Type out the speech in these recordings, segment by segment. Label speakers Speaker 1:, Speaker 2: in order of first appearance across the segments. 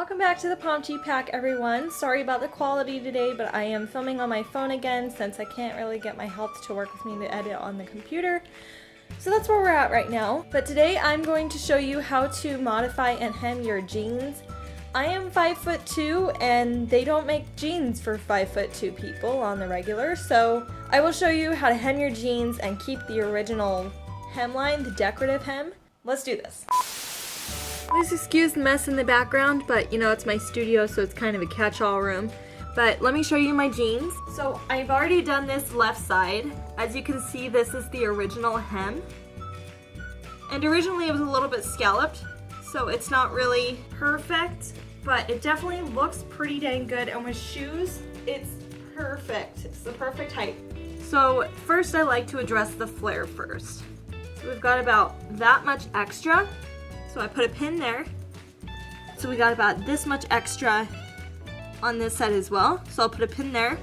Speaker 1: Welcome back to the Pomchi pack, everyone. Sorry about the quality today, but I am filming on my phone again since I can't really get my health to work with me to edit on the computer. So that's where we're at right now. But today I'm going to show you how to modify and hem your jeans. I am 5'2" and they don't make jeans for 5'2" people on the regular, so I will show you how to hem your jeans and keep the original hemline, the decorative hem. Let's do this. Please excuse the mess in the background, but you know, it's my studio, so it's kind of a catch-all room. But let me show you my jeans. So I've already done this left side. As you can see, this is the original hem. And originally it was a little bit scalloped, so it's not really perfect, but it definitely looks pretty dang good. And with shoes, it's perfect. It's the perfect height. So first I like to address the flare first. So we've got about that much extra. So I put a pin there. So we got about this much extra on this side as well. So I'll put a pin there,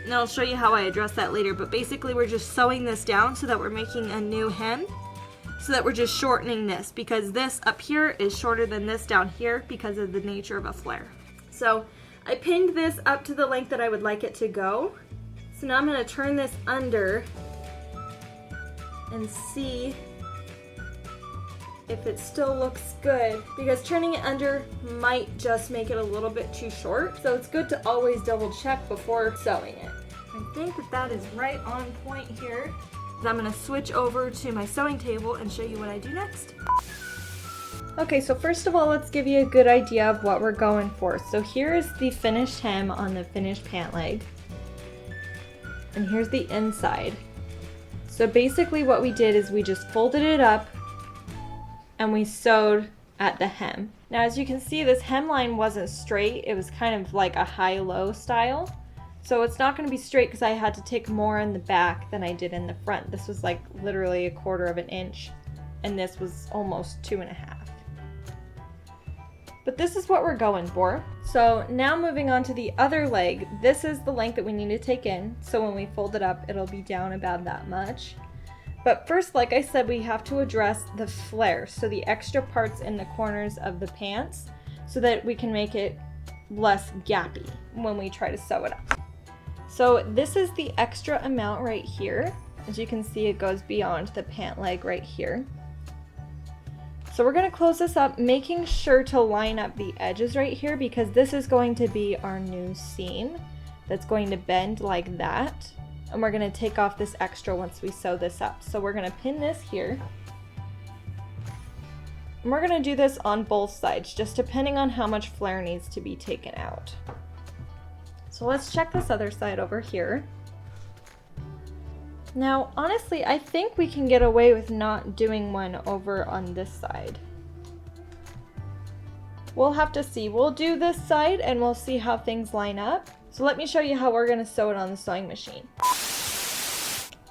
Speaker 1: and I'll show you how I address that later. But basically we're just sewing this down so that we're making a new hem, so that we're just shortening this, because this up here is shorter than this down here because of the nature of a flare. So I pinned this up to the length that I would like it to go. So now I'm going to turn this under and see if it still looks good, because turning it under might just make it a little bit too short. So it's good to always double check before sewing it. I think that is right on point here. I'm gonna switch over to my sewing table and show you what I do next. Okay, so first of all, let's give you a good idea of what we're going for. So here is the finished hem on the finished pant leg. And here's the inside. So basically what we did is we just folded it up and we sewed at the hem. Now as you can see, this hemline wasn't straight, it was kind of like a high-low style. So it's not gonna be straight because I had to take more in the back than I did in the front. This was like literally 1/4 of an inch, and this was almost 2.5. But this is what we're going for. So now moving on to the other leg, this is the length that we need to take in. So when we fold it up, it'll be down about that much. But first, like I said, we have to address the flare, so the extra parts in the corners of the pants, so that we can make it less gappy when we try to sew it up. So this is the extra amount right here. As you can see, it goes beyond the pant leg right here. So we're going to close this up, making sure to line up the edges right here, because this is going to be our new seam that's going to bend like that. And we're going to take off this extra once we sew this up. So we're going to pin this here. And we're going to do this on both sides, just depending on how much flare needs to be taken out. So let's check this other side over here. Now, honestly, I think we can get away with not doing one over on this side. We'll have to see. We'll do this side and we'll see how things line up. So let me show you how we're going to sew it on the sewing machine.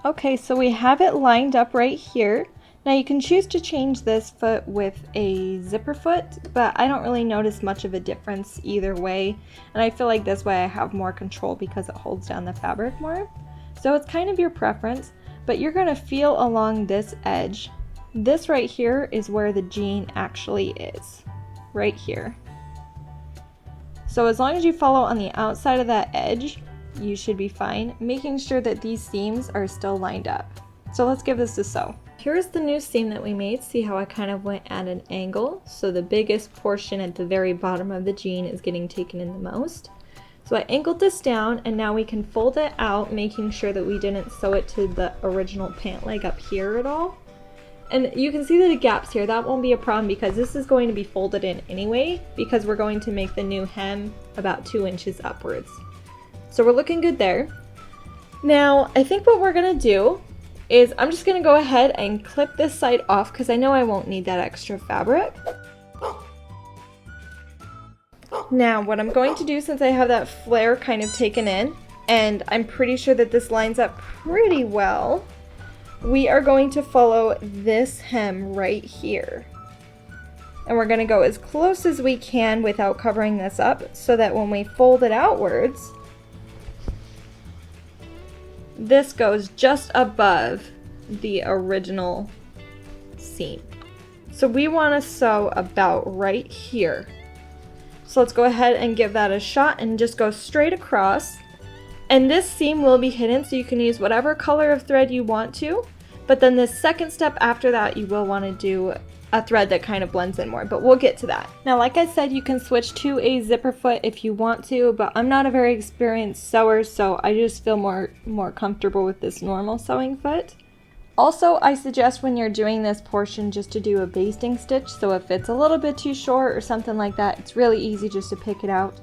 Speaker 1: Okay, so we have it lined up right here. Now you can choose to change this foot with a zipper foot, but I don't really notice much of a difference either way. And I feel like this way I have more control because it holds down the fabric more. So it's kind of your preference, but you're going to feel along this edge. This right here is where the jean actually is, right here. So as long as you follow on the outside of that edge, you should be fine, making sure that these seams are still lined up. So let's give this a sew. Here's the new seam that we made. See how I kind of went at an angle? So the biggest portion at the very bottom of the jean is getting taken in the most. So I angled this down, and now we can fold it out, making sure that we didn't sew it to the original pant leg up here at all. And you can see the gaps here. That won't be a problem because this is going to be folded in anyway, because we're going to make the new hem about 2 inches upwards. So we're looking good there. Now, I think what we're gonna do is I'm just gonna go ahead and clip this side off because I know I won't need that extra fabric. Now, what I'm going to do, since I have that flare kind of taken in, and I'm pretty sure that this lines up pretty well, we are going to follow this hem right here. And we're gonna go as close as we can without covering this up, so that when we fold it outwards, this goes just above the original seam. So we want to sew about right here. So let's go ahead and give that a shot and just go straight across. And this seam will be hidden, so you can use whatever color of thread you want to. But then this second step after that, you will want to do a thread that kind of blends in more, but we'll get to that. Now, like I said, you can switch to a zipper foot if you want to, but I'm not a very experienced sewer, so I just feel more comfortable with this normal sewing foot. Also, I suggest when you're doing this portion just to do a basting stitch, so if it's a little bit too short or something like that, it's really easy just to pick it out.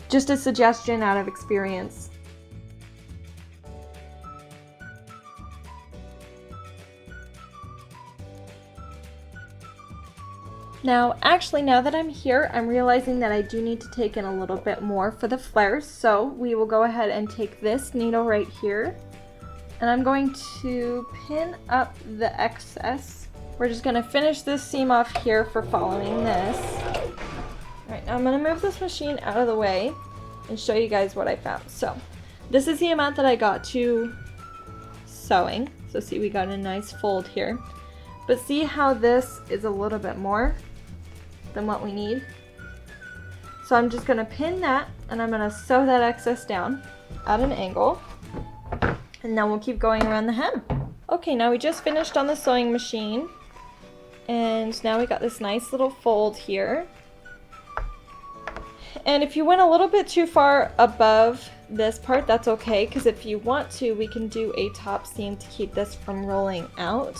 Speaker 1: Just a suggestion out of experience. Now, actually, now that I'm here, I'm realizing that I do need to take in a little bit more for the flares, so we will go ahead and take this needle right here, and I'm going to pin up the excess. We're just going to finish this seam off here for following this. Alright, now I'm going to move this machine out of the way and show you guys what I found. So, this is the amount that I got to sewing. So see, we got a nice fold here. But see how this is a little bit more than what we need? So I'm just going to pin that, and I'm going to sew that excess down at an angle, and then we'll keep going around the hem. Okay, now we just finished on the sewing machine, and now we got this nice little fold here. And if you went a little bit too far above this part, that's okay, because if you want to, we can do a top seam to keep this from rolling out.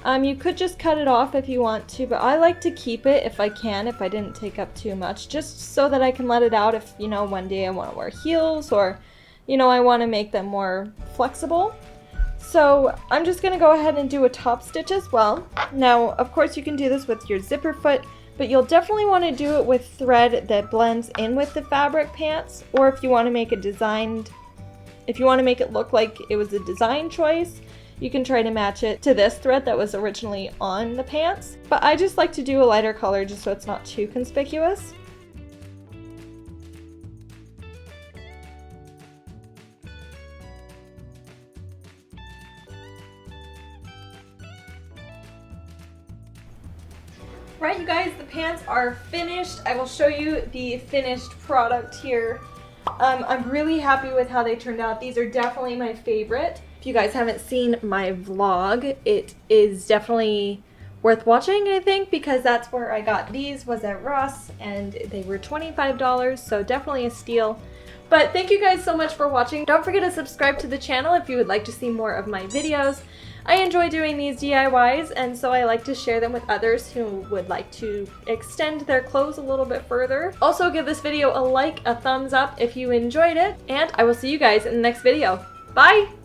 Speaker 1: You could just cut it off if you want to, but I like to keep it if I can, if I didn't take up too much, just so that I can let it out if, you know, one day I want to wear heels, or, you know, I want to make them more flexible. So I'm just going to go ahead and do a top stitch as well. Now, of course, you can do this with your zipper foot, but you'll definitely want to do it with thread that blends in with the fabric pants, or if you want to make it designed, if you want to make it look like it was a design choice, you can try to match it to this thread that was originally on the pants. But I just like to do a lighter color just so it's not too conspicuous. Right, you guys, the pants are finished. I will show you the finished product here. I'm really happy with how they turned out. These are definitely my favorite. If you guys haven't seen my vlog, it is definitely worth watching, I think, because that's where I got these, was at Ross, and they were $25, so definitely a steal. But thank you guys so much for watching. Don't forget to subscribe to the channel if you would like to see more of my videos. I enjoy doing these DIYs, and so I like to share them with others who would like to extend their clothes a little bit further. Also, give this video a like, a thumbs up if you enjoyed it, and I will see you guys in the next video. Bye!